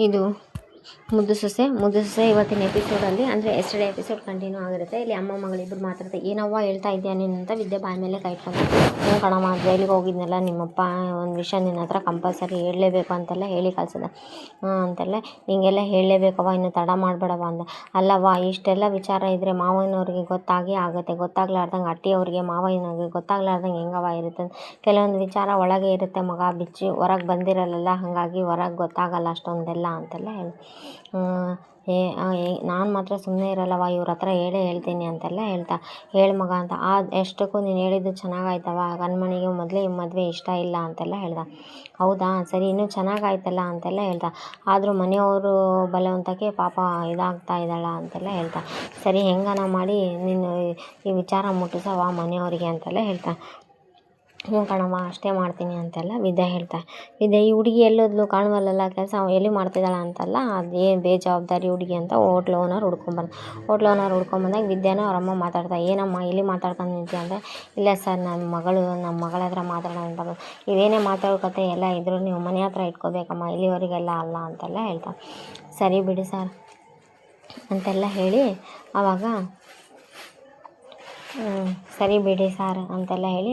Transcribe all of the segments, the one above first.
ಇದು ಮುದ್ದು ಸೊಸೆ ಇವತ್ತಿನ ಎಪಿಸೋಡಲ್ಲಿ ಅಂದರೆ ಎಸ್ಟರ್ಡೇ ಎಪಿಸೋಡ್ ಕಂಟಿನ್ಯೂ ಆಗಿರುತ್ತೆ. ಇಲ್ಲಿ ಅಮ್ಮ ಮಗಳಿಬ್ಬರು ಮಾತಾಡ್ತಾರೆ. ಏನವ್ವ ಹೇಳ್ತಾ ಇದ್ದೀಯ ನೀನು ಅಂತ ವಿದ್ಯೆ ಬಾಯಿ ಮೇಲೆ ಕೈ ಇಟ್ಕೊಂಡು, ಹ್ಞೂ ಕಣಮ್ಮ ಜೈಲಿಗೆ ಹೋಗಿದ್ನಲ್ಲ ನಿಮ್ಮಪ್ಪ ಒಂದು ವಿಷಯ ನಿನ್ನ ಹತ್ರ ಕಂಪಲ್ಸರಿ ಹೇಳಲೇಬೇಕು ಅಂತೆಲ್ಲ ಹೇಳಿ ಕಳ್ಸಿದ ಅಂತೆಲ್ಲ ಹಿಂಗೆಲ್ಲ ಹೇಳಲೇಬೇಕವ್ವ, ಇನ್ನು ತಡ ಮಾಡಬೇಡವ ಅಂದ. ಅಲ್ಲವ್ವ ಇಷ್ಟೆಲ್ಲ ವಿಚಾರ ಇದ್ದರೆ ಮಾವನವ್ರಿಗೆ ಗೊತ್ತಾಗೇ ಆಗುತ್ತೆ, ಗೊತ್ತಾಗ್ಲಾರ್ದಂಗೆ ಅಟ್ಟಿಯವ್ರಿಗೆ ಮಾವನವ್ರಿಗೆ ಗೊತ್ತಾಗ್ಲಾರ್ದಂಗೆ ಹೆಂಗವ ಇರುತ್ತೆ. ಕೆಲವೊಂದು ವಿಚಾರ ಒಳಗೆ ಇರುತ್ತೆ ಮಗ, ಬಿಚ್ಚಿ ಹೊರಗೆ ಬಂದಿರಲ್ಲ, ಹಾಗಾಗಿ ಹೊರಗೆ ಗೊತ್ತಾಗಲ್ಲ ಅಷ್ಟೊಂದೆಲ್ಲ ಅಂತೆಲ್ಲ ಹೇಳಿ ನಾನು ಮಾತ್ರ ಸುಮ್ಮನೆ ಇರಲ್ಲವ, ಇವ್ರ ಹತ್ರ ಹೇಳ್ತೀನಿ ಅಂತೆಲ್ಲ ಹೇಳಿ ಮಗ ಅಂತ. ಎಷ್ಟಕ್ಕೂ ನೀನು ಹೇಳಿದ್ದು ಚೆನ್ನಾಗಾಯ್ತವ, ಕಣ್ಮಣಿಗೆ ಮೊದಲೇ ಈ ಮದುವೆ ಇಷ್ಟ ಇಲ್ಲ ಅಂತೆಲ್ಲ ಹೇಳ್ದ. ಹೌದಾ ಸರಿ, ಇನ್ನೂ ಚೆನ್ನಾಗಾಯ್ತಲ್ಲ ಅಂತೆಲ್ಲ ಹೇಳ್ದ. ಆದರೂ ಮನೆಯವರು ಬಲವಂತಕ್ಕೆ ಪಾಪ ಇದಾಗ್ತಾ ಇದ್ದಾಳ ಅಂತೆಲ್ಲ ಹೇಳ್ತಾ. ಸರಿ ಹೆಂಗನ ಮಾಡಿ ನೀನು ಈ ವಿಚಾರ ಮುಟ್ಟಿಸವ ಮನೆಯವರಿಗೆ ಅಂತೆಲ್ಲ ಹೇಳ್ತಾ. ಹ್ಞೂ ಕಣಮ್ಮ ಅಷ್ಟೇ ಮಾಡ್ತೀನಿ ಅಂತೆಲ್ಲ ವಿದ್ಯೆ ಹೇಳ್ತಾ. ವಿದ್ಯೆ ಈ ಹುಡುಗಿ ಎಲ್ಲೋದ್ಲು ಕಾಣುವಲ್ಲ, ಕೆಲಸ ಎಲ್ಲಿ ಮಾಡ್ತಿದ್ದಾಳ ಅಂತಲ್ಲ, ಅದೇನು ಬೇಜವಾಬ್ದಾರಿ ಹುಡುಗಿ ಅಂತ ಹೋಟ್ಲ್ ಓನರ್ ಹುಡ್ಕೊಂಬಂದಾಗ ವಿದ್ಯಾನ ಅವರಮ್ಮ ಮಾತಾಡ್ತಾ. ಏನಮ್ಮ ಇಲ್ಲಿ ಮಾತಾಡ್ಕೊಂಡು ನಿಂತಿ ಅಂದರೆ, ಇಲ್ಲ ಸರ್ ನಮ್ಮ ಮಗಳ ಹತ್ರ ಮಾತಾಡೋಣ ಅಂತ ಬಂದು. ಇವೇನೇ ಮಾತಾಡ್ಕೊತೆ ಎಲ್ಲ ಇದ್ರು ನೀವು ಮನೆ ಹತ್ರ ಇಟ್ಕೋಬೇಕಮ್ಮ, ಇಲ್ಲಿವರೆಗೆಲ್ಲ ಅಲ್ಲ ಅಂತೆಲ್ಲ ಹೇಳ್ತಾ. ಸರಿ ಬಿಡಿ ಸರ್ ಅಂತೆಲ್ಲ ಹೇಳಿ ಆವಾಗ ಸರಿ ಬಿಡಿ ಸಾರ್ ಅಂತೆಲ್ಲ ಹೇಳಿ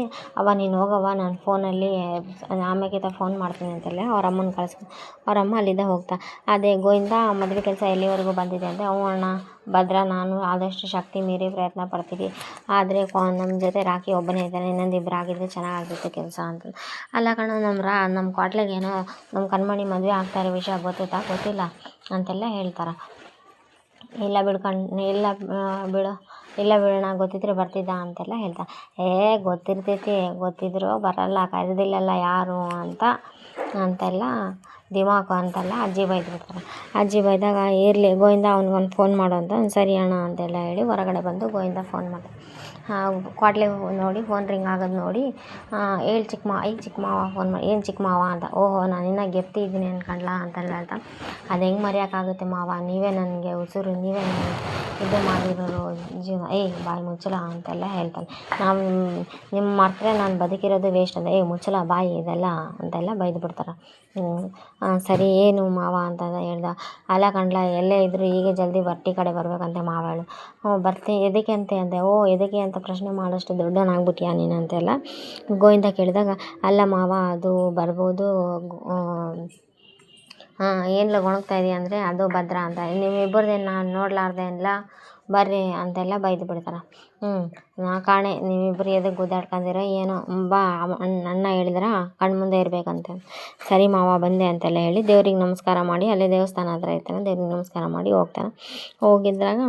ನೀನು ಹೋಗವ್ವ, ನಾನು ಫೋನಲ್ಲಿ ಆಮೇಲೆ ಫೋನ್ ಮಾಡ್ತೀನಿ ಅಂತೆಲ್ಲ ಅವರಮ್ಮನ ಅವರಮ್ಮ ಅಲ್ಲಿಂದ ಹೋಗ್ತಾ. ಅದೇ ಗೋವಿಂದ ಮದುವೆ ಕೆಲಸ ಎಲ್ಲಿವರೆಗೂ ಬಂದಿದೆ ಅಂದರೆ, ಹ್ಞೂ ಅಣ್ಣ ಭದ್ರ, ನಾನು ಆದಷ್ಟು ಶಕ್ತಿ ಮೀರಿ ಪ್ರಯತ್ನ ಪಡ್ತೀವಿ, ಆದರೆ ನಮ್ಮ ಜೊತೆ ರಾಕಿ ಒಬ್ಬನೇ ಇದ್ದಾನೆ, ಇನ್ನೊಂದು ಇಬ್ಬರು ಆಗಿದ್ರೆ ಚೆನ್ನಾಗಾಗ್ತಿತ್ತು ಕೆಲಸ ಅಂತ. ಅಲ್ಲ ಕಣ, ನಮ್ಮ ಕ್ವಾಟ್ಲಿಗೇನೋ ನಮ್ಮ ಕಣ್ಮಣಿ ಮದುವೆ ಆಗ್ತಾಯಿರೋ ವಿಷಯ ಗೊತ್ತಿಲ್ಲ ಅಂತೆಲ್ಲ ಹೇಳ್ತಾರೆ. ಇಲ್ಲ ಬಿಡೋಣ ಗೊತ್ತಿದ್ರೆ ಬರ್ತಿದ್ದ ಅಂತೆಲ್ಲ ಹೇಳ್ತಾ. ಗೊತ್ತಿರ್ತೈತಿ, ಗೊತ್ತಿದ್ರು ಬರಲ್ಲ, ಕರೆದಿಲ್ಲಲ್ಲ ಯಾರು ಅಂತೆಲ್ಲ ದಿಮಾಕು ಅಂತೆಲ್ಲ ಅಜ್ಜಿ ಬೈದ್ಬಿಡ್ತಾರೆ. ಅಜ್ಜಿ ಬೈದಾಗ ಇರಲಿ ಗೋವಿಂದ ಅವ್ನಿಗೊಂದು ಫೋನ್ ಮಾಡು ಅಂತ. ಸರಿ ಅಣ್ಣ ಅಂತೆಲ್ಲ ಹೇಳಿ ಹೊರಗಡೆ ಬಂದು ಗೋವಿಂದ ಫೋನ್ ಮಾಡ್ತಾರೆ. ಕ್ವಾಟ್ಲೆ ನೋಡಿ ಫೋನ್ ರಿಂಗ್ ಆಗೋದು ನೋಡಿ, ಹೇಳಿ ಚಿಕ್ಕ ಮಾವ ಫೋನ್ ಮಾಡಿ. ಏನು ಚಿಕ್ಕ ಮಾವ ಅಂತ. ಓಹೋ ನಾನು ಇನ್ನೂ ಗೆಪ್ತಿ ಇದ್ದೀನಿ ಅನ್ಕೊಂಡ್ಲಾ ಅಂತೆಲ್ಲ ಹೇಳ್ತಾ. ಅದು ಹೆಂಗೆ ಮರೆಯೋಕ್ಕಾಗುತ್ತೆ ಮಾವ, ನೀವೇ ನನಗೆ ಉಸಿರು, ನೀವೇ ನನಗೆ ಇದು ಮಾಡಿರೋರು ಜೀವನ, ಬಾಯಿ ಮುಚ್ಚಲ ಅಂತೆಲ್ಲ ಹೇಳ್ತಾನೆ. ನಿಮ್ಮ ಮರೆತರೆ ನಾನು ಬದುಕಿರೋದು ವೇಸ್ಟ್ ಅಂತ. ಮುಚ್ಚಲ ಬಾಯಿ ಇದೆಲ್ಲ ಅಂತೆಲ್ಲ ಬೈದ್ಬಿಡ್ತಾರೆ. ಸರಿ ಏನು ಮಾವ ಅಂತ ಹೇಳ್ದ. ಅಲ್ಲ ಕಂಡ್ಲ, ಎಲ್ಲೇ ಇದ್ದರೂ ಈಗ ಜಲ್ದಿ ಬರ್ಟಿ ಕಡೆ ಬರ್ಬೇಕಂತೆ ಮಾವ ಹೇಳು. ಬರ್ತೀನಿ ಎದಕ್ಕೆ ಅಂತೆ. ಎದಕ್ಕೆ ಅಂತ ಪ್ರಶ್ನೆ ಮಾಡೋಷ್ಟು ದೊಡ್ಡವನಾಗ್ಬಿಟ್ಟಿಯಾ ನೀನು ಅಂತೆಲ್ಲ ಗೋವಿಂದ ಕೇಳಿದಾಗ, ಅಲ್ಲ ಮಾವ ಅದು ಬರ್ಬೋದು, ಏನೆಲ್ಲ ಗೊಣಗ್ತಾ ಇದೆಯಾ ಅಂದರೆ ಅದು ಭದ್ರ ಅಂತ. ನಿಮ್ಮಿಬ್ಬರದೇನು ನಾನು ನೋಡಲಾರ್ದೆ ಅಲ್ಲ, ಬರ್ರಿ ಅಂತೆಲ್ಲ ಬೈದು ಬಿಡ್ತಾರೆ. ನಾ ಕಾಣೆ ನೀವಿಬ್ಬರು ಎದಕ್ಕೆ ಗುದ್ದಾಡ್ಕೊಂಡಿರೋ ಏನೋ, ಬಾ ಅಣ್ಣ ಹೇಳಿದ್ರ ಕಣ್ಮುಂದೆ ಇರಬೇಕಂತೆ. ಸರಿ ಮಾವ ಬಂದೆ ಅಂತೆಲ್ಲ ಹೇಳಿ ದೇವ್ರಿಗೆ ನಮಸ್ಕಾರ ಮಾಡಿ, ಅಲ್ಲೇ ದೇವಸ್ಥಾನ ಹತ್ರ ಇರ್ತಾನೆ, ದೇವ್ರಿಗೆ ನಮಸ್ಕಾರ ಮಾಡಿ ಹೋಗಿದ್ದಾಗ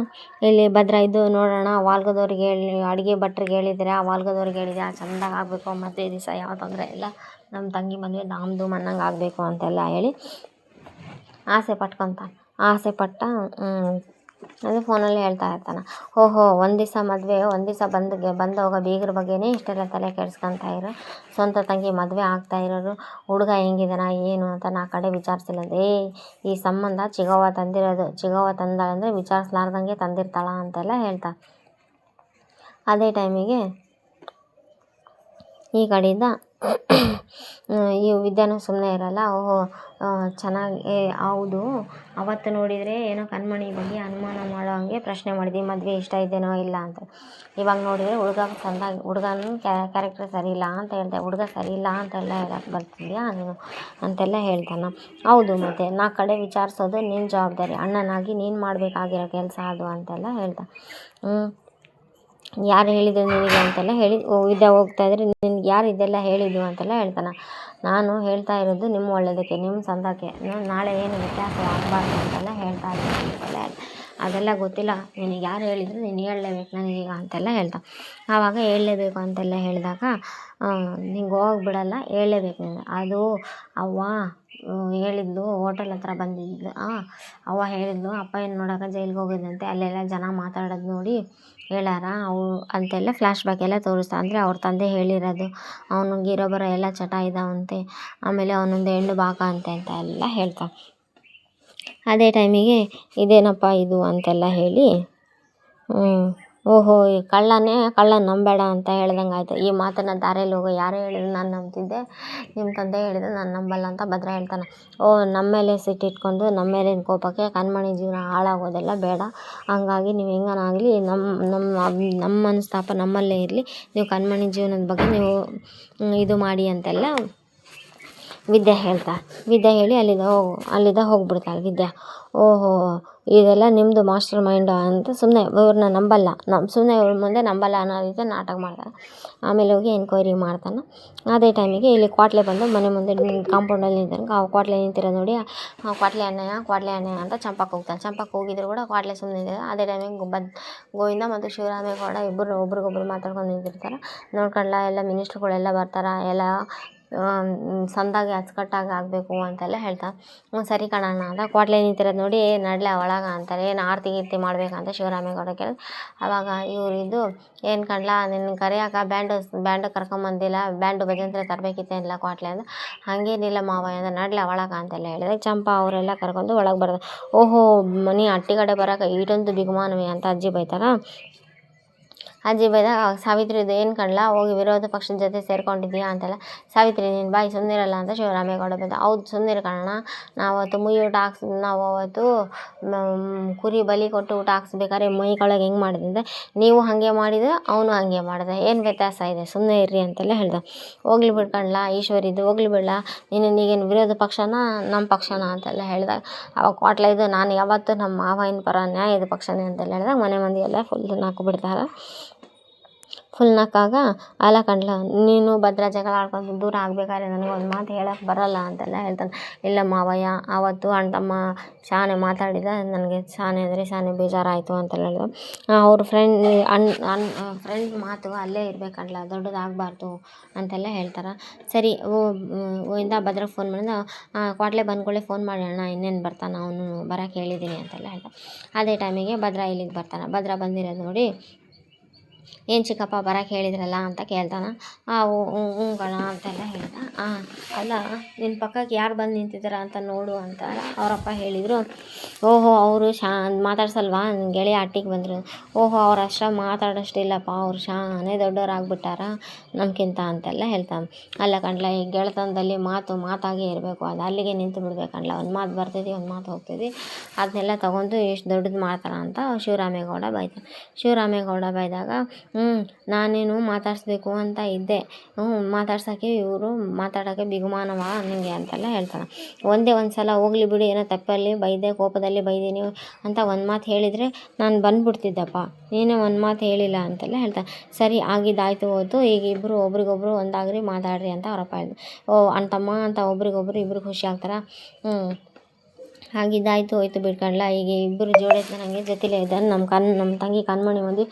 ಇಲ್ಲಿ ಭದ್ರ ಇದು ನೋಡೋಣ, ವಾಲ್ಗದವ್ರಿಗೆ ಅಡುಗೆ ಭಟ್ರಿಗೆ ಹೇಳಿದರೆ, ಆ ವಾಲ್ಗದವ್ರಿಗೆ ಹೇಳಿದೆ ಚೆಂದಾಗಿ ಆಗಬೇಕು, ಮದುವೆ ದಿವಸ ಯಾವ ತೊಂದರೆ ಇಲ್ಲ, ನಮ್ಮ ತಂಗಿ ಮದುವೆ ಧಾಮ್ ಅನ್ನಂಗೆ ಆಗಬೇಕು ಅಂತೆಲ್ಲ ಹೇಳಿ ಆಸೆ ಪಟ್ಟ ಅದು ಫೋನಲ್ಲಿ ಹೇಳ್ತಾ ಇರ್ತಾನೆ. ಓಹೋ ಒಂದು ದಿವಸ ಮದುವೆ, ಒಂದು ದಿವಸ ಬಂದು ಹೋಗೋ ಬೀಗ್ರ ಬಗ್ಗೆನೇ ಇಷ್ಟೆಲ್ಲ ತಲೆ ಕೆಡ್ಸ್ಕೊತಾ ಇರೋ, ಸ್ವಂತ ತಂಗಿ ಮದುವೆ ಆಗ್ತಾ ಇರೋರು, ಹುಡುಗ ಹೆಂಗಿದಾನ ಏನು ಅಂತ ನಾ ಕಡೆ ವಿಚಾರಿಸಿಲ್ಲ. ಈ ಸಂಬಂಧ ಚಿಗವ್ವ ತಂದಿರೋದು, ಚಿಗವ್ವ ತಂದಾಳಂದರೆ ವಿಚಾರಿಸ್ಲಾರ್ದಂಗೆ ತಂದಿರ್ತಾಳ ಅಂತೆಲ್ಲ ಹೇಳ್ತಾ. ಅದೇ ಟೈಮಿಗೆ ಈ ಕಡೆಯಿಂದ ಈ ವಿದ್ಯಾನು ಸುಮ್ಮನೆ ಇರಲ್ಲ. ಓಹೋ ಚೆನ್ನಾಗಿ, ಹೌದು ಅವತ್ತು ನೋಡಿದರೆ ಏನೋ ಕಣ್ಮಣಿ ಬಗ್ಗೆ ಅನುಮಾನ ಮಾಡೋ ಹಂಗೆ ಪ್ರಶ್ನೆ ಮಾಡಿದ್ವಿ, ಮದುವೆ ಇಷ್ಟ ಇದ್ದೇನೋ ಇಲ್ಲ ಅಂತ. ಇವಾಗ ನೋಡಿದರೆ ಹುಡುಗನ ಕ್ಯಾರೆಕ್ಟರ್ ಸರಿ ಇಲ್ಲ ಅಂತ ಹೇಳ್ದೆ. ಹುಡುಗ ಸರಿ ಇಲ್ಲ ಅಂತೆಲ್ಲ ಹೇಳಕ್ಕೆ ಬರ್ತಿದ್ಯಾ ನೀನು ಅಂತೆಲ್ಲ ಹೇಳ್ತಾನೆ. ಹೌದು ಮತ್ತೆ ನಾ ಕಡೆ ವಿಚಾರಿಸೋದು ನಿನ್ನ ಜವಾಬ್ದಾರಿ, ಅಣ್ಣನಾಗಿ ನೀನು ಮಾಡಬೇಕಾಗಿರೋ ಕೆಲಸ ಅದು ಅಂತೆಲ್ಲ ಹೇಳ್ತಾ. ಯಾರು ಹೇಳಿದ್ರು ನಿನಗೆ ಅಂತೆಲ್ಲ ಹೇಳಿ ವಿದ್ಯಾ ಹೋಗ್ತಾಯಿದ್ರೆ, ನಿನ್ಗೆ ಯಾರು ಇದೆಲ್ಲ ಹೇಳಿದ್ದು ಅಂತೆಲ್ಲ ಹೇಳ್ತಾನೆ. ನಾನು ಹೇಳ್ತಾ ಇರೋದು ನಿಮ್ಮ ಒಳ್ಳೆಯದಕ್ಕೆ, ನಿಮ್ಮ ಸಂದಕ್ಕೆ, ನಾಳೆ ಏನು ವ್ಯತ್ಯಾಸ ಆಗಬಾರ್ದು ಅಂತೆಲ್ಲ ಹೇಳ್ತಾ ಇದ್ದೀನಿ ಅಂತೆಲ್ಲ ಅದೆಲ್ಲ ಗೊತ್ತಿಲ್ಲ, ನಿನಗೆ ಯಾರು ಹೇಳಿದ್ರು ನೀನು ಹೇಳಲೇಬೇಕು ನನಗೀಗ ಅಂತೆಲ್ಲ ಹೇಳ್ತಾ. ಆವಾಗ ಹೇಳಲೇಬೇಕು ಅಂತೆಲ್ಲ ಹೇಳಿದಾಗ, ನಿಂಗೆ ಹೋಗ್ಬಿಡಲ್ಲ, ಹೇಳಲೇಬೇಕು ನೀನು. ಅದು ಅವ್ವ ಹೇಳಿದ್ಲು, ಹೋಟೆಲ್ ಹತ್ರ ಬಂದಿದ್ಲು, ಅವ್ವ ಹೇಳಿದ್ಲು ಅಪ್ಪ ಏನು ನೋಡೋಕೆ ಜೈಲಿಗೆ ಹೋಗಿದ್ದಂತೆ, ಅಲ್ಲೆಲ್ಲ ಜನ ಮಾತಾಡೋದು ನೋಡಿ ಹೇಳ್ಯಾರ ಅವು ಅಂತೆಲ್ಲ ಫ್ಲ್ಯಾಶ್ ಬ್ಯಾಕ್ ಎಲ್ಲ ತೋರಿಸ್ತಾ. ಅಂದರೆ ಅವ್ರ ತಂದೆ ಹೇಳಿರೋದು, ಅವನಿಗೆ ಇರೋ ಬರೋ ಎಲ್ಲ ಚಟ ಇದ್ದಾವಂತೆ, ಆಮೇಲೆ ಅವನೊಂದು ಹೆಣ್ಣು ಬಾಕ ಅಂತ ಎಲ್ಲ ಹೇಳ್ತಾ. ಅದೇ ಟೈಮಿಗೆ ಇದೇನಪ್ಪ ಇದು ಅಂತೆಲ್ಲ ಹೇಳಿ ಓಹೋ ಈ ಕಳ್ಳನ ನಂಬೇಡ ಅಂತ ಹೇಳ್ದಂಗೆ ಆಯಿತು. ಈ ಮಾತನ್ನು ದಾರಿಯಲ್ಲಿ ಹೋಗೋ ಯಾರೇ ಹೇಳಿದ್ರು ನಾನು ನಂಬ್ತಿದ್ದೆ, ನಿಮ್ಮ ತಂದೆ ಹೇಳಿದ್ರು ನಾನು ನಂಬಲ್ಲ ಅಂತ ಭದ್ರ ಹೇಳ್ತಾನೆ. ನಮ್ಮ ಮೇಲೆ ಸಿಟ್ಟಿಟ್ಕೊಂಡು ನಮ್ಮ ಮೇಲಿನ ಕೋಪಕ್ಕೆ ಕಣ್ಮಣಿ ಜೀವನ ಹಾಳಾಗೋದೆಲ್ಲ ಬೇಡ. ಹಂಗಾಗಿ ನೀವು ಹೆಂಗನಾಗಲಿ ನಮ್ಮ ಮನಸ್ತಾಪ ನಮ್ಮಲ್ಲೇ ಇರಲಿ, ನೀವು ಕಣ್ಮಣಿ ಜೀವನದ ಬಗ್ಗೆ ನೀವು ಇದು ಮಾಡಿ ಅಂತೆಲ್ಲ ವಿದ್ಯಾ ಹೇಳಿ ಅಲ್ಲಿಂದ ಹೋಗ್ಬಿಡ್ತಾಳೆ ವಿದ್ಯಾ. ಓಹೋ ಇದೆಲ್ಲ ನಿಮ್ಮದು ಮಾಸ್ಟರ್ ಮೈಂಡು ಅಂತ ಸುಮ್ಮನೆ ಇವ್ರನ್ನ ನಂಬಲ್ಲ, ಸುಮ್ಮನೆ ಇವ್ರ ಮುಂದೆ ನಂಬಲ್ಲ ಅನ್ನೋ ರೀತಿ ನಾಟಕ ಮಾಡ್ತಾರೆ. ಆಮೇಲೆ ಹೋಗಿ ಎನ್ಕ್ವೈರಿ ಮಾಡ್ತಾನೆ. ಅದೇ ಟೈಮಿಗೆ ಇಲ್ಲಿ ಕ್ವಾಟ್ಲೆ ಬಂದು ಮನೆ ಮುಂದೆ ಕಾಂಪೌಂಡಲ್ಲಿ ನಿಂತಾನೆ. ಆ ಕ್ವಾಟ್ಲೆ ನಿಂತಿರೋದು ನೋಡಿ, ಕ್ವಾಟ್ಲೆ ಅಣ್ಣಯ್ಯ ಅಂತ ಚಂಪಕ್ಕೆ ಹೋಗ್ತಾನೆ. ಚಂಪಕ್ಕೆ ಹೋಗಿದ್ರು ಕೂಡ ಕ್ವಾಟ್ಲೆ ಸುಮ್ಮನೆ ನಿಂತಿದೆ. ಅದೇ ಟೈಮಿಗೆ ಗೋವಿಂದ ಮತ್ತು ಶಿವರಾಮೇಗೌಡ ಇಬ್ಬರು ಒಬ್ರಿಗೊಬ್ರು ಮಾತಾಡ್ಕೊಂಡು ನಿಂತಿರ್ತಾರೆ. ನೋಡ್ಕೊಳ್ಳ ಎಲ್ಲ ಮಿನಿಸ್ಟ್ರುಗಳೆಲ್ಲ ಬರ್ತಾರೆ, ಎಲ್ಲ ಸಂದಾಗಿ ಅಚ್ಚುಕಟ್ಟಾಗಿ ಆಗಬೇಕು ಅಂತೆಲ್ಲ ಹೇಳ್ತಾನೆ. ಸರಿ ಕಣಣ್ಣ ಅಂತ ಕ್ವಾಟ್ಲೆ ನಿಂತಿರೋದು ನೋಡಿ, ನಡ್ಲೆ ಒಳಗೆ ಅಂತಾರೆ. ಏನು ಆರತಿ ಗೀರ್ತಿ ಮಾಡ್ಬೇಕಂತ ಶಿವರಾಮೇಗೌಡ ಕೇಳಿದ್ರು. ಆವಾಗ ಇದು ಏನು ಕಣ್ಲ ನಿನ್ನ ಕರೆಯಾಕ ಬ್ಯಾಂಡು ಕರ್ಕೊಂಬಂದಿಲ್ಲ, ಬ್ಯಾಂಡು ಭಜಂತ್ರೆ ತರಬೇಕಿತ್ತೇನಿಲ್ಲ ಕ್ವಾಟ್ಲೆ ಅಂದ್ರೆ. ಹಾಗೇನಿಲ್ಲ ಮಾವ ಅಂದ್ರೆ ನಡ್ಲೆ ಒಳಗೆ ಅಂತೆಲ್ಲ ಹೇಳಿದ್ರೆ ಚಂಪಾ ಅವರೆಲ್ಲ ಕರ್ಕೊಂಡು ಒಳಗೆ ಬರ್ತಾರೆ. ಓಹೋ ನೀ ಅಟ್ಟಿಗಡೆ ಬರೋಕೆ ಈಟೊಂದು ಬಿಗುಮಾನವೇ ಅಂತ ಅಜ್ಜಿ ಬೈದಾಗ ಸಾವಿತ್ರಿದು ಏನು ಕಣ್ಲ ಹೋಗಿ ವಿರೋಧ ಪಕ್ಷದ ಜೊತೆ ಸೇರ್ಕೊಂಡಿದ್ದೀಯಾ ಅಂತೆಲ್ಲ. ಸಾವಿತ್ರಿ ನೀನು ಬಾಯಿ ಸುಮ್ಮನಿರಲ್ಲ ಅಂತ ಶಿವರಾಮೇಗೌಡ ಬೈದ. ಹೌದು ಸುಮ್ಮನಿರು ಕಣಣ್ಣ, ನಾವು ಅವತ್ತು ಕುರಿ ಬಲಿ ಕೊಟ್ಟು ಊಟ ಹಾಕ್ಸ್ಬೇಕಾದ್ರೆ ಮೈಕೊಳಗೆ ಹೆಂಗೆ ಮಾಡಿದೆ ಅಂದರೆ ನೀವು ಹಾಗೆ ಮಾಡಿದ್ರೆ ಅವನು ಹಾಗೆ ಮಾಡಿದೆ, ಏನು ವ್ಯತ್ಯಾಸ ಇದೆ, ಸುಮ್ಮನೆ ಇರ್ರಿ ಅಂತೆಲ್ಲ ಹೇಳ್ದೆ. ಹೋಗ್ಲಿ ಬಿಡ್ಕಣ್ಲ ಈಶ್ವರಿದು ಹೋಗ್ಲಿ ಬಿಡಲ್ಲ, ನೀಗೇನು ವಿರೋಧ ಪಕ್ಷನ ನಮ್ಮ ಪಕ್ಷನ ಅಂತೆಲ್ಲ ಹೇಳಿದಾಗ ಅವಾಗ ಕ್ವಾಟ್ಲೆ ಇದು ನಾನು ಯಾವತ್ತೂ ನಮ್ಮ ಮಾವನ ಪರ ನ್ಯಾಯದ ಪಕ್ಷನೇ ಅಂತೆಲ್ಲ ಹೇಳಿದಾಗ ಮನೆ ಮಂದಿ ಎಲ್ಲ ಫುಲ್ ನಾಲ್ಕು ಫುಲ್ ನಕ್ಕಾಗ ಅಲ್ಲ ಕಣ್ಲ ನೀನು ಭದ್ರ ಜಗಳ ಆಡ್ಕೊಂಡು ದೂರ ಆಗಬೇಕಾದ್ರೆ ನನಗೆ ಒಂದು ಮಾತು ಹೇಳೋಕ್ಕೆ ಬರೋಲ್ಲ ಅಂತೆಲ್ಲ ಹೇಳ್ತಾನೆ. ಇಲ್ಲ ಮಾವಯ್ಯ ಆವತ್ತು ಅಣ್ಣ ತಮ್ಮ ಶಾನೆ ಮಾತಾಡಿದ, ನನಗೆ ಶಾನೆ ಅಂದರೆ ಶಾನೆ ಬೇಜಾರಾಯಿತು ಅಂತೆಲ್ಲ ಹೇಳಿದ್ರು. ಅವ್ರ ಫ್ರೆಂಡ್ ಮಾತು ಅಲ್ಲೇ ಇರಬೇಕಣ್ಣ, ದೊಡ್ಡದಾಗಬಾರ್ದು ಅಂತೆಲ್ಲ ಹೇಳ್ತಾರೆ. ಸರಿ ಇಂದ ಭದ್ರಕ್ಕೆ ಫೋನ್ ಮಾಡಿದ. ಕ್ವಾಟ್ಲೆ ಬಂದ್ಕೊಳ್ಳೆ ಫೋನ್ ಮಾಡಿ ಅಣ್ಣ ಇನ್ನೇನು ಬರ್ತಾನೆ, ಅವನು ಬರೋಕ್ಕೆ ಹೇಳಿದ್ದೀನಿ ಅಂತೆಲ್ಲ ಹೇಳ್ತಾನೆ. ಅದೇ ಟೈಮಿಗೆ ಭದ್ರ ಇಲ್ಲಿಗೆ ಬರ್ತಾನೆ. ಭದ್ರ ಬಂದಿರೋದು ನೋಡಿ, ಏನು ಚಿಕ್ಕಪ್ಪ ಬರೋಕ್ಕೆ ಹೇಳಿದ್ರಲ್ಲ ಅಂತ ಕೇಳ್ತಾನೆ. ಹ್ಞೂ ಕಣ ಅಂತೆಲ್ಲ ಹೇಳ್ದ. ಅಲ್ಲ ನಿನ್ನ ಪಕ್ಕಕ್ಕೆ ಯಾರು ಬಂದು ನಿಂತಿದ್ದಾರೆ ಅಂತ ನೋಡು ಅಂತ ಅವರಪ್ಪ ಹೇಳಿದರು. ಓಹೋ ಅವರು ಮಾತಾಡ್ಸಲ್ವಾ ಗೆಳೆಯ ಅಟ್ಟಿಗೆ ಬಂದರು. ಓಹೋ ಅವ್ರು ಅಷ್ಟಾಗಿ ಮಾತಾಡೋಷ್ಟಿಲ್ಲಪ್ಪ, ಅವ್ರು ಶಾನೇ ದೊಡ್ಡವರಾಗ್ಬಿಟ್ಟಾರ ನಮ್ಗಿಂತ ಅಂತೆಲ್ಲ ಹೇಳ್ತಾನೆ. ಅಲ್ಲ ಕಣ್ಲ ಈ ಗೆಳೆತನದಲ್ಲಿ ಮಾತಾಗೇ ಇರಬೇಕು, ಅದು ಅಲ್ಲಿಗೆ ನಿಂತು ಬಿಡ್ಬೇಕಣ್ಣ, ಒಂದು ಮಾತು ಬರ್ತೈತಿ ಒಂದು ಮಾತು ಹೋಗ್ತೈತಿ, ಅದನ್ನೆಲ್ಲ ತೊಗೊಂಡು ಎಷ್ಟು ದೊಡ್ಡದು ಮಾಡ್ತಾರ ಅಂತ ಶಿವರಾಮೇಗೌಡ ಬೈದಾಗ ನಾನೇನು ಮಾತಾಡಿಸ್ಬೇಕು ಅಂತ ಇದ್ದೆ, ಮಾತಾಡ್ಸೋಕ್ಕೆ ಇವರು ಮಾತಾಡೋಕ್ಕೆ ಬಿಗುಮಾನವ ನಿನಗೆ ಅಂತೆಲ್ಲ ಹೇಳ್ತಾನೆ. ಒಂದೇ ಒಂದು ಸಲ ಹೋಗ್ಲಿ ಬಿಡು, ಏನೋ ತಪ್ಪಲ್ಲಿ ಬೈದೆ, ಕೋಪದಲ್ಲಿ ಬೈದೀನಿ ಅಂತ ಒಂದು ಮಾತು ಹೇಳಿದರೆ ನಾನು ಬಂದುಬಿಡ್ತಿದ್ದಪ್ಪ, ನೀನೇ ಒಂದು ಮಾತು ಹೇಳಿಲ್ಲ ಅಂತೆಲ್ಲ ಹೇಳ್ತಾನೆ. ಸರಿ ಆಗಿದ್ದಾಯ್ತು ಹೋಯ್ತು, ಈಗ ಇಬ್ಬರು ಒಬ್ರಿಗೊಬ್ರು ಒಂದಾಗ್ರಿ ಮಾತಾಡ್ರಿ ಅಂತ ಅವರಪ್ಪ ಹೇಳಿದ್ರು. ಅಣ್ಣ ತಮ್ಮ ಅಂತ ಒಬ್ರಿಗೊಬ್ರು ಇಬ್ಬರು ಖುಷಿ ಆಗ್ತಾರೆ. ಹಾಗಿದ್ದಾಯ್ತು ಹೋಯ್ತು ಬಿಡ್ಕಣ್ಲ, ಈಗ ಇಬ್ಬರು ಜೋಡಿ ನನಗೆ ಜೊತೆಲೇ ಇದ್ದಾನೆ, ನಮ್ಮ ತಂಗಿ ಕಣ್ಮಣಿ ಮಂದಿ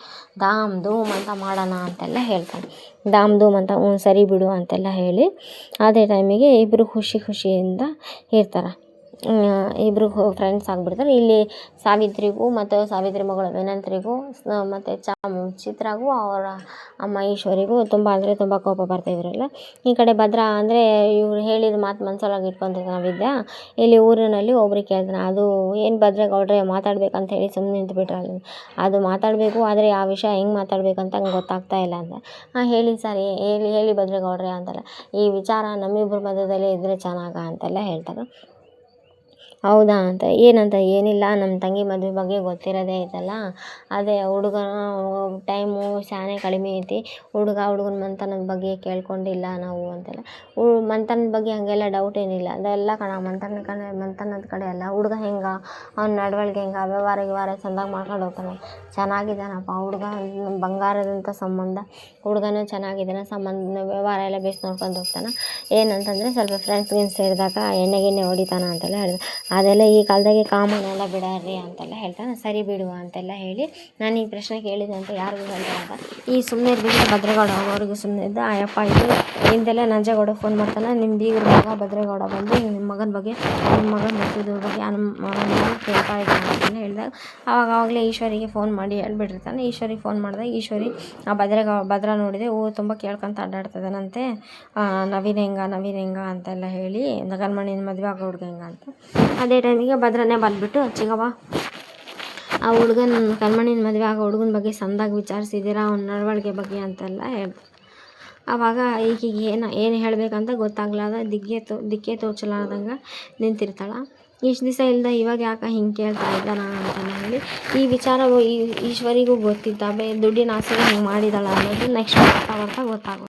ಧಾಮ್ ಧೂಮ್ ಅಂತ ಮಾಡೋಣ ಅಂತೆಲ್ಲ ಹೇಳ್ತಾನೆ. ಧಾಮ್ ಧೂಮ್ ಅಂತ ಸರಿ ಬಿಡು ಅಂತೆಲ್ಲ ಹೇಳಿ ಅದೇ ಟೈಮಿಗೆ ಇಬ್ಬರು ಖುಷಿಯಿಂದ ಇರ್ತಾರೆ. ಇಬ್ಬರು ಫ್ರೆಂಡ್ಸ್ ಆಗಿಬಿಡ್ತಾರೆ. ಇಲ್ಲಿ ಸಾವಿತ್ರಿಗೂ ಮತ್ತು ಸಾವಿತ್ರಿ ಮಗಳು ವಿನಂತ್ರಿಗೂ ಮತ್ತು ಚಿತ್ರಾಗೂ ಅವರ ಅಮ್ಮ ಈಶ್ವರಿಗೂ ತುಂಬ ಕೋಪ ಬರ್ತಾಯಿದ್ರಲ್ಲ. ಈ ಕಡೆ ಭದ್ರ ಅಂದರೆ ಇವ್ರು ಹೇಳಿದ ಮಾತು ಮನಸ್ಸೊಳಗೆ ಇಟ್ಕೊತಿರ್ತಾನೆ ವಿದ್ಯಾ. ಇಲ್ಲಿ ಊರಿನಲ್ಲಿ ಒಬ್ರಿಗೆ ಕೇಳ್ತಾನೆ, ಅದು ಏನು ಭದ್ರೇಗೌಡ್ರೆ ಮಾತಾಡ್ಬೇಕಂತ ಹೇಳಿ ಸುಮ್ಮನೆ ನಿಂತುಬಿಟ್ರಲ್ಲ, ಅದು ಮಾತಾಡಬೇಕು ಆದರೆ ಆ ವಿಷಯ ಹೆಂಗೆ ಮಾತಾಡಬೇಕಂತ ಹಂಗೆ ಗೊತ್ತಾಗ್ತಾ ಇಲ್ಲ ಅಂತ. ಹೇಳಿ ಸರ್ ಹೇಳಿ ಭದ್ರೇಗೌಡ್ರೆ ಅಂತೆಲ್ಲ, ಈ ವಿಚಾರ ನಮ್ಮಿಬ್ಬರ ಮಧ್ಯದಲ್ಲೇ ಇದ್ದರೆ ಚೆನ್ನಾಗ ಅಂತೆಲ್ಲ ಹೇಳ್ತಾರೆ. ಹೌದಾ ಅಂತ ಏನಂತ ಏನಿಲ್ಲ, ನಮ್ಮ ತಂಗಿ ಮದುವೆ ಬಗ್ಗೆ ಗೊತ್ತಿರೋದೇ ಐತಲ್ಲ, ಅದೇ ಹುಡುಗನ ಟೈಮು ಶಾನೆ ಕಡಿಮೆ ಐತಿ, ಹುಡುಗನ ಮಂತನದ ಬಗ್ಗೆ ಕೇಳ್ಕೊಂಡಿಲ್ಲ ನಾವು ಅಂತೆಲ್ಲ. ಮಂತನದ ಬಗ್ಗೆ ಹಾಗೆಲ್ಲ ಡೌಟ್ ಏನಿಲ್ಲ, ಅದೆಲ್ಲ ಮಂತನದ ಕಡೆ ಅಲ್ಲ, ಹುಡುಗ ಹೆಂಗೆ ಅವ್ನ ನಡವಳಿಕೆ ಹೆಂಗೆ ವ್ಯವಹಾರ ಚೆಂದಾಗಿ ಮಾಡ್ಕೊಂಡು ಹೋಗ್ತಾನೆ, ಚೆನ್ನಾಗಿದ್ದಾನಪ್ಪ ಹುಡುಗ, ಬಂಗಾರದಂಥ ಸಂಬಂಧ, ಹುಡುಗನೂ ಚೆನ್ನಾಗಿದ್ದಾನೆ, ವ್ಯವಹಾರ ಎಲ್ಲ ಬೇಸ್ ನೋಡ್ಕೊಂಡು ಹೋಗ್ತಾನೆ. ಏನಂತಂದರೆ ಸ್ವಲ್ಪ ಫ್ರೆಂಡ್ಸ್ ಸೇರಿದಾಗ ಎಣ್ಣೆ ಹೊಡಿತಾನ ಅಂತೆಲ್ಲ ಹೇಳಿದೆ. ಅದೆಲ್ಲ ಈ ಕಾಲದಾಗೆ ಕಾಮನ್ ಎಲ್ಲ ಬಿಡಾರ್ರಿ ಅಂತೆಲ್ಲ ಹೇಳ್ತಾನೆ. ಸರಿ ಬಿಡುವ ಅಂತೆಲ್ಲ ಹೇಳಿ ನಾನು ಈ ಪ್ರಶ್ನೆ ಕೇಳಿದೆ ಅಂತ ಯಾರಿಗೂ ಹೇಳ್ತಾರಂತ ಈ ಸುಮ್ಮನೆ ಇರ್ಬಿಟ್ಟು ಭದ್ರೇಗೌಡ ಅವ್ರಿಗೆ ಸುಮ್ಮನೆ ಇದ್ದ. ಅಯ್ಯಪ್ಪ ಇದು ಇಂದೆಲ್ಲ ನಂಜೇಗೌಡ ಫೋನ್ ಮಾಡ್ತಾನೆ, ನಿಮ್ಮ ಬೀಗ್ರ ಮಗ ಭದ್ರೇಗೌಡ ಬಂದು ನಿಮ್ಮ ಮಗನ ಮಕ್ಕಳ ಬಗ್ಗೆ ಕೇಳ್ತಾ ಇದ್ದಾನೆ ಅಂತೆಲ್ಲ ಹೇಳಿದಾಗ ಆವಾಗಲೇ ಈಶ್ವರಿಗೆ ಫೋನ್ ಮಾಡಿ ಹೇಳ್ಬಿಟ್ಟಿರ್ತಾನೆ. ಈಶ್ವರಿಗೆ ಫೋನ್ ಮಾಡಿದಾಗ ಈಶ್ವರಿ ಭದ್ರ ನೋಡಿದೆ, ತುಂಬ ಕೇಳ್ಕೊಂತ ಅಡ್ಡಾಡ್ತಿದ್ದಾನಂತೆ, ನವೀನ್ ಹೆಂಗ ಅಂತೆಲ್ಲ ಹೇಳಿ ಕಣ್ಮಣಿನ ಮದುವೆ ಆಗೋ ಹುಡ್ಗ ಹೆಂಗ ಅಂತ. ಅದೇ ಟೈಮಿಗೆ ಭದ್ರನೇ ಬಂದುಬಿಟ್ಟು ಚಿಗವ್ವ ಆ ಹುಡ್ಗನ ಕಣ್ಮಣಿನ ಮದುವೆ ಆಗೋ ಹುಡ್ಗನ ಬಗ್ಗೆ ಸಂದಾಗಿ ವಿಚಾರಿಸಿದ್ದೀರಾ ಅವ್ನ ನಡವಳಿಕೆ ಬಗ್ಗೆ ಅಂತೆಲ್ಲ ಹೇಳ್ದು. ಆವಾಗ ಈಕೆಗೆ ಏನು ಹೇಳಬೇಕಂತ ಗೊತ್ತಾಗ್ಲಾರ್ದ ದಿಕ್ಕೇ ತೋಚಲಾರ್ದಂಗೆ ನಿಂತಿರ್ತಾಳೆ. ಇಷ್ಟು ದಿವಸ ಇಲ್ಲದ ಇವಾಗ ಯಾಕೆ ಹಿಂಗೆ ಕೇಳ್ತಾ ಇದ್ದಾನ ಅಂತಲೇ ಹೇಳಿ ಈ ವಿಚಾರ ಈಶ್ವರಿಗೂ ಗೊತ್ತಿದ್ದ ದುಡ್ಡಿನ ಆಸೆಗೆ ಹಿಂಗೆ ಮಾಡಿದಾಳ ಅನ್ನೋದು ನೆಕ್ಸ್ಟ್ ಬರ್ತಾ ಗೊತ್ತಾಗುತ್ತೆ.